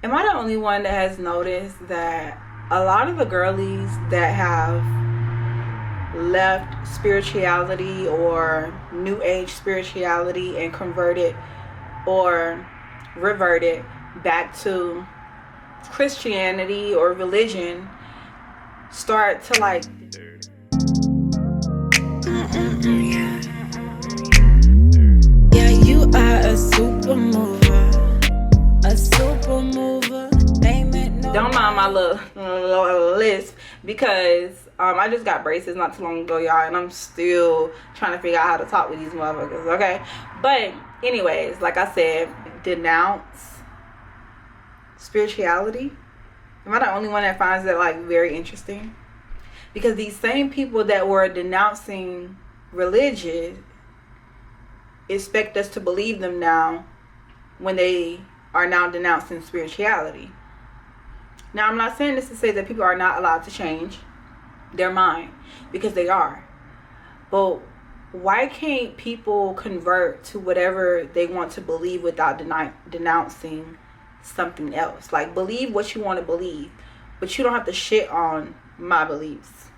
Am I the only one that has noticed that a lot of the girlies that have left spirituality or new age spirituality and converted or reverted back to Christianity or religion start to like yeah, you are a super mover, a super mover. don't mind my little lisp because I just got braces not too long ago, y'all, and I'm still trying to figure out how to talk with these motherfuckers, okay? But anyways, like I said, denounce spirituality. Am I the only one that finds that like very interesting? Because these same people that were denouncing religion expect us to believe them now when they are now denouncing spirituality. Now, I'm not saying this to say that people are not allowed to change their mind, because they are. But why can't people convert to whatever they want to believe without denouncing something else? Like, believe what you want to believe, but you don't have to shit on my beliefs.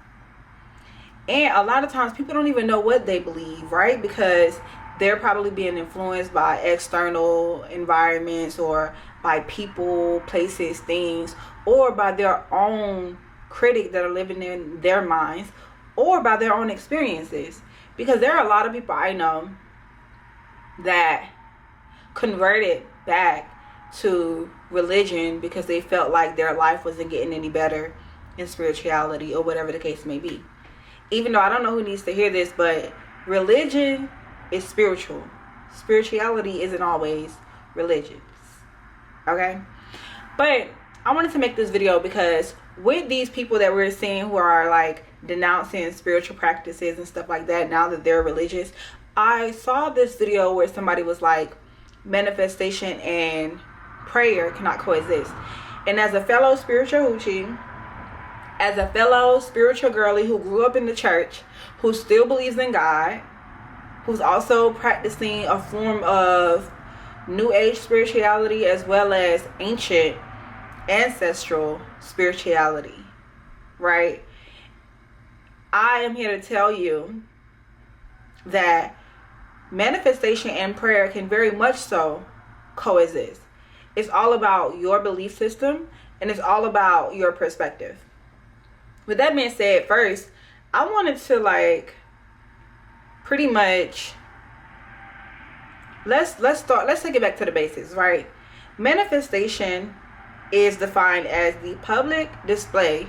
And a lot of times people don't even know what they believe, right? Because they're probably being influenced by external environments or by people, places, things, or by their own critic that are living in their minds, or by their own experiences. Because there are a lot of people I know that converted back to religion because they felt like their life wasn't getting any better in spirituality or whatever the case may be. Even though I don't know who needs to hear this, but religion is spiritual. Spirituality isn't always religious. Okay? But I wanted to make this video because with these people that we're seeing who are like denouncing spiritual practices and stuff like that now that they're religious, I saw this video where somebody was like, manifestation and prayer cannot coexist. And as a fellow spiritual hoochie, as a fellow spiritual girly who grew up in the church, who still believes in God, who's also practicing a form of new age spirituality as well as ancient ancestral spirituality, right? I am here to tell you that manifestation and prayer can very much so coexist. It's all about your belief system and it's all about your perspective. With that being said, first, I wanted to like pretty much let's take it back to the basics, right? Manifestation is defined as the public display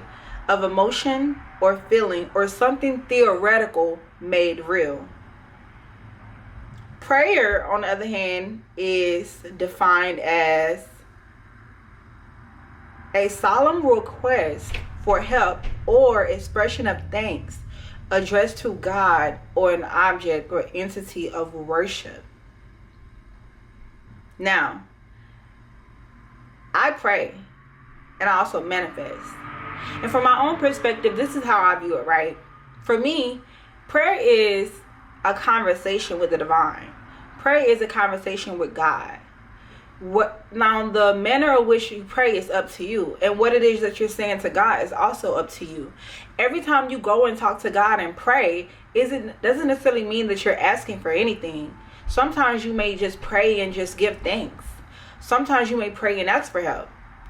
of emotion or feeling or something theoretical made real. Prayer, on the other hand, is defined as a solemn request for help or expression of thanks addressed to God or an object or entity of worship. Now, I pray and I also manifest. And from my own perspective, this is how I view it, right? For me, prayer is a conversation with the divine. Prayer is a conversation with God. Now, the manner in which you pray is up to you, and what it is that you're saying to God is also up to you. Every time you go and talk to God and pray, doesn't necessarily mean that you're asking for anything. Sometimes you may just pray and just give thanks. Sometimes you may pray and ask for help.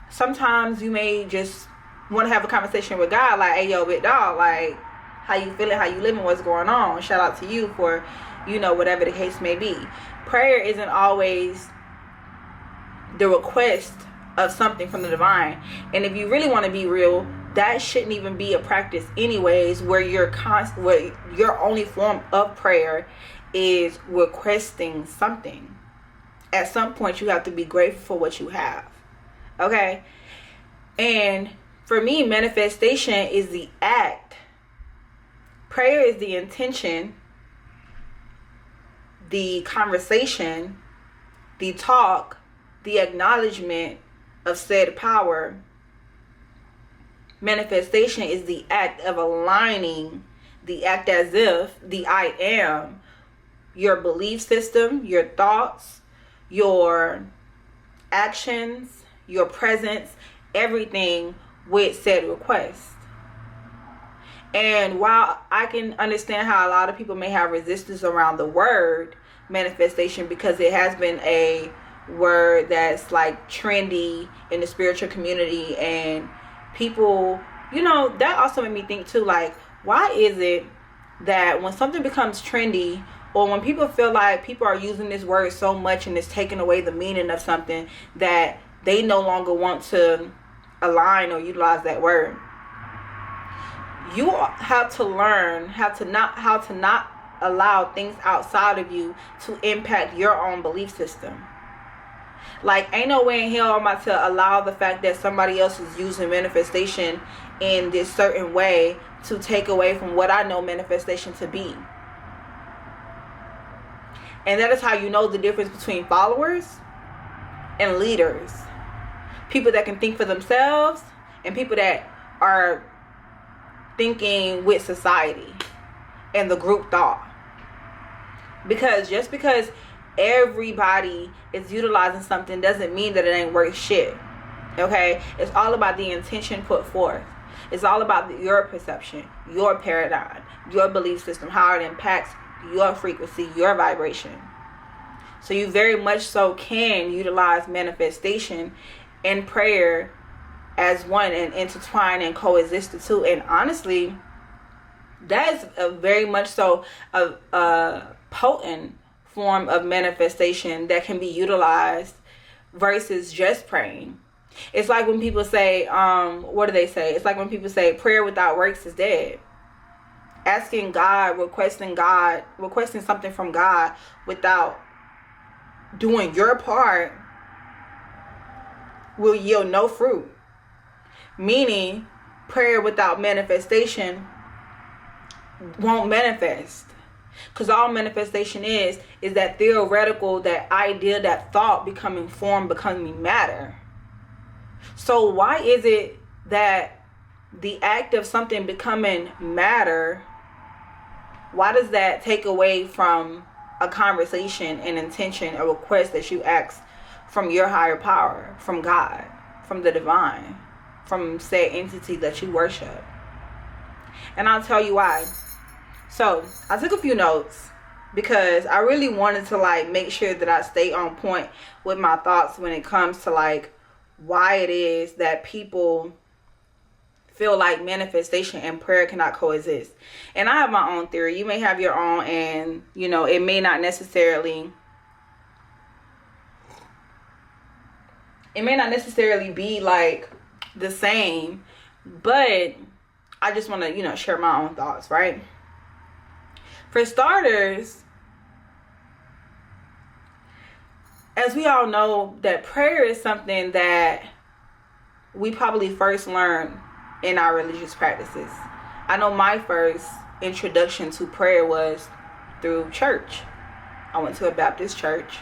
Sometimes you may just want to have a conversation with God, like, hey, yo, big dog, like, how you feeling, how you living, what's going on? Shout out to you for, whatever the case may be. Prayer isn't always the request of something from the divine. And if you really want to be real, that shouldn't even be a practice anyways, where where your only form of prayer is requesting something. At some point you have to be grateful for what you have. Okay? And for me, manifestation is the act. Prayer is the intention, the conversation, the talk, the acknowledgement of said power. Manifestation is the act of aligning, the act as if, the I am, your belief system, your thoughts, your actions, your presence, everything with said request. And while I can understand how a lot of people may have resistance around the word manifestation, because it has been a word that's like trendy in the spiritual community, and people, that also made me think too, like, why is it that when something becomes trendy, or when people feel like people are using this word so much and it's taking away the meaning of something, that they no longer want to align or utilize that word? You have to learn how to not allow things outside of you to impact your own belief system. Like, ain't no way in hell I'm about to allow the fact that somebody else is using manifestation in this certain way to take away from what I know manifestation to be. And that is how you know the difference between followers and leaders. People that can think for themselves and people that are thinking with society and the group thought. Because just because everybody is utilizing something doesn't mean that it ain't worth shit. Okay? It's all about the intention put forth. It's all about your perception, your paradigm, your belief system, how it impacts your frequency, your vibration. So you very much so can utilize manifestation and prayer as one, and intertwine and coexist the two. And honestly, that is a very much so a potent form of manifestation that can be utilized versus just praying. It's like when people say, what do they say? It's like when people say prayer without works is dead. Asking God, requesting something from God without doing your part will yield no fruit. Meaning, prayer without manifestation won't manifest. Because all manifestation is that theoretical, that idea, that thought becoming form, becoming matter. So why is it that the act of something becoming matter, why does that take away from a conversation, an intention, a request that you ask from your higher power, from God, from the divine, from said entity that you worship? And I'll tell you why. So I took a few notes because I really wanted to make sure that I stay on point with my thoughts when it comes to why it is that people feel like manifestation and prayer cannot coexist. And I have my own theory. You may have your own, and it may not necessarily be the same, but I just want to share my own thoughts, right? For starters, as we all know, that prayer is something that we probably first learned in our religious practices. I know my first introduction to prayer was through church. I went to a Baptist church,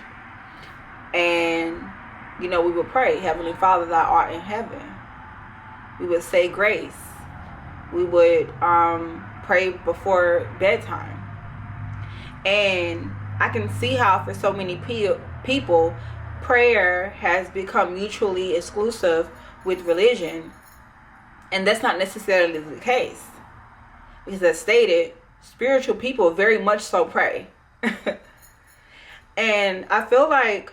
and we would pray, Heavenly Father, thou art in heaven. We would say grace. We would pray before bedtime. And I can see how for so many people, prayer has become mutually exclusive with religion. And that's not necessarily the case. Because as stated, spiritual people very much so pray. And I feel like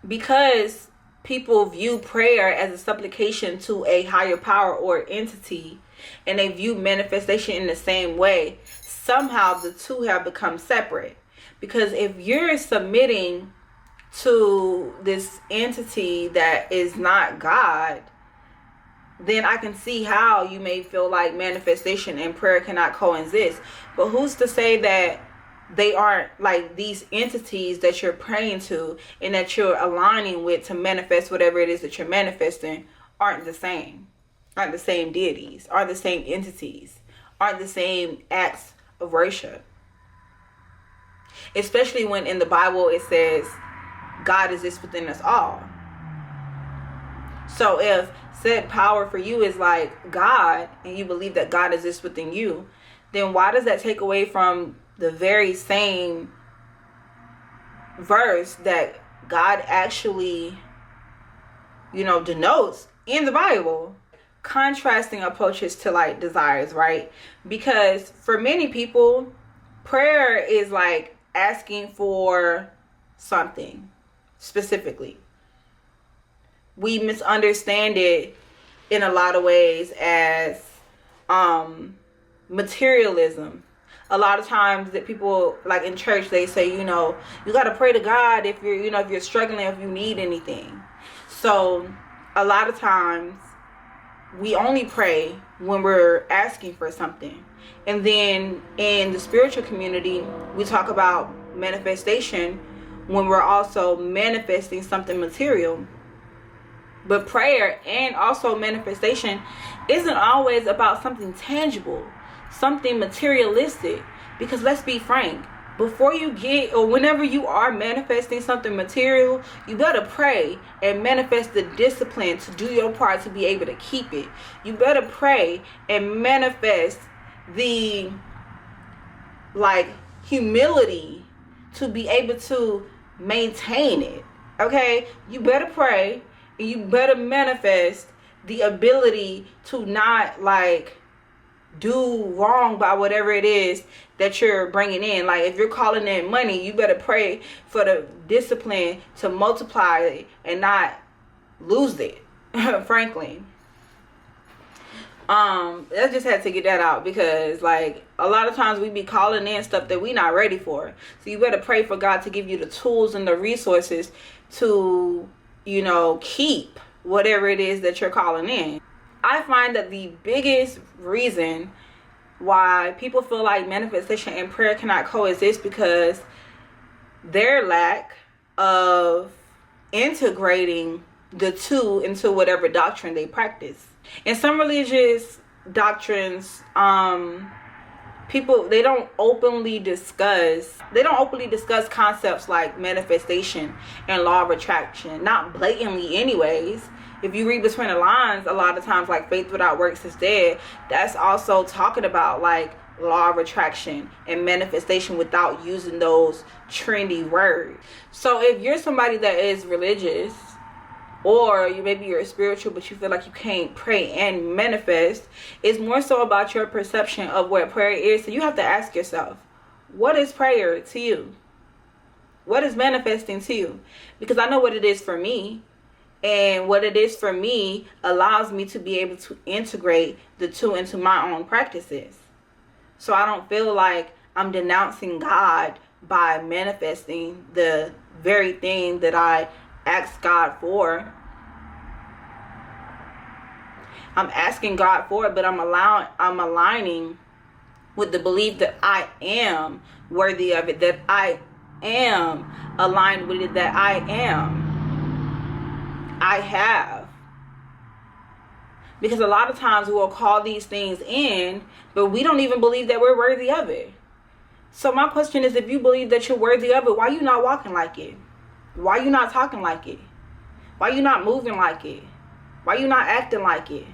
because people view prayer as a supplication to a higher power or entity, and they view manifestation in the same way, somehow the two have become separate. Because if you're submitting to this entity that is not God, then I can see how you may feel like manifestation and prayer cannot coexist. But who's to say that they aren't these entities that you're praying to and that you're aligning with to manifest whatever it is that you're manifesting aren't the same deities, aren't the same entities, aren't the same acts of worship? Especially when in the Bible it says God exists within us all. So if said power for you is God, and you believe that God exists within you, then why does that take away from the very same verse that God actually denotes in the Bible. Contrasting approaches to like desires, right? Because for many people, prayer is like asking for something specifically. We misunderstand it in a lot of ways as materialism. A lot of times that people, like in church, they say, you got to pray to God if you're, if you're struggling, if you need anything. So a lot of times we only pray when we're asking for something. And then in the spiritual community, we talk about manifestation when we're also manifesting something material. But prayer and also manifestation isn't always about something tangible, something materialistic. Because let's be frank, before you get, or whenever you are manifesting something material, you better pray and manifest the discipline to do your part to be able to keep it. You better pray and manifest the humility to be able to maintain it. Okay? You better pray and you better manifest the ability to not do wrong by whatever it is that you're bringing in. Like if you're calling in money, you better pray for the discipline to multiply it and not lose it. Frankly, I just had to get that out because a lot of times we be calling in stuff that we not ready for. So you better pray for God to give you the tools and the resources to keep whatever it is that you're calling in. I find that the biggest reason why people feel like manifestation and prayer cannot coexist because their lack of integrating the two into whatever doctrine they practice. In some religious doctrines, people they don't openly discuss concepts like manifestation and law of attraction, not blatantly anyways. If you read between the lines, a lot of times faith without works is dead. That's also talking about law of attraction and manifestation without using those trendy words. So if you're somebody that is religious, or maybe you're spiritual but you feel like you can't pray and manifest, it's more so about your perception of what prayer is. So you have to ask yourself, what is prayer to you? What is manifesting to you? Because I know what it is for me. And what it is for me allows me to be able to integrate the two into my own practices. So I don't feel like I'm denouncing God by manifesting the very thing that I asked God for. I'm asking God for it, but I'm aligning with the belief that I am worthy of it, that I am aligned with it, that I have. Because a lot of times we will call these things in, but we don't even believe that we're worthy of it. So my question is, if you believe that you're worthy of it, why are you not walking like it? Why are you not talking like it? Why are you not moving like it? Why are you not acting like it?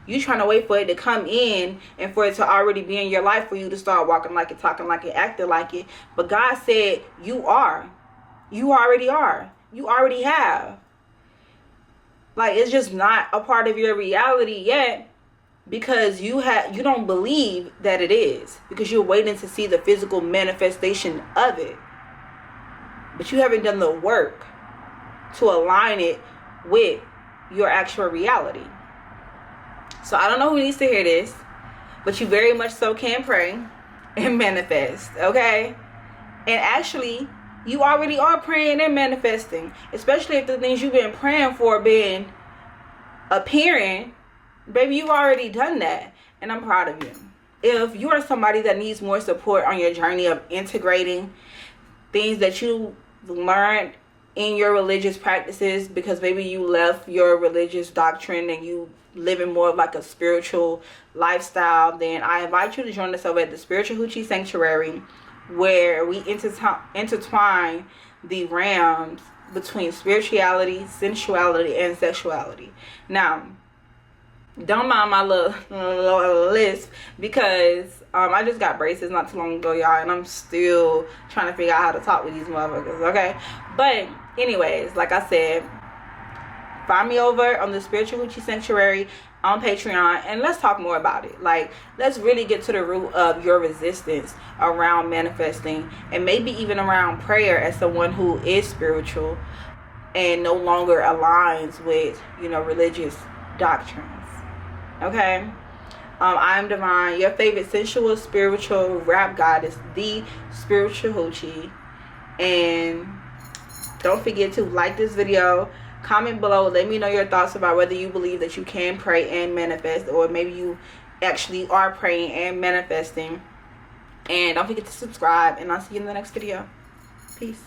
You trying to wait for it to come in and for it to already be in your life for you to start walking like it, talking like it, acting like it. But God said you are. You already are. You already have. It's just not a part of your reality yet because you don't believe that it is, because you're waiting to see the physical manifestation of it. But you haven't done the work to align it with your actual reality. So I don't know who needs to hear this, but you very much so can pray and manifest, okay? And actually, you already are praying and manifesting, especially if the things you've been praying for been appearing. Baby, you've already done that, and I'm proud of you. If you are somebody that needs more support on your journey of integrating things that you learned in your religious practices, because maybe you left your religious doctrine and you living more of a spiritual lifestyle, then I invite you to join us over at the Spiritual Hoochie Sanctuary, where we intertwine the realms between spirituality, sensuality, and sexuality. Now, don't mind my little list, because I just got braces not too long ago, y'all, and I'm still trying to figure out how to talk with these motherfuckers, okay? But anyways, like I said, find me over on the Spiritual Hoochie Sanctuary on Patreon, and let's talk more about it. Like, let's really get to the root of your resistance around manifesting, and maybe even around prayer, as someone who is spiritual and no longer aligns with, you know, religious doctrines. Okay? I am DeeVine, your favorite sensual, spiritual rap goddess, the Spiritual Hoochie. And don't forget to like this video, comment below, let me know your thoughts about whether you believe that you can pray and manifest, or maybe you actually are praying and manifesting. And don't forget to subscribe, and I'll see you in the next video. Peace.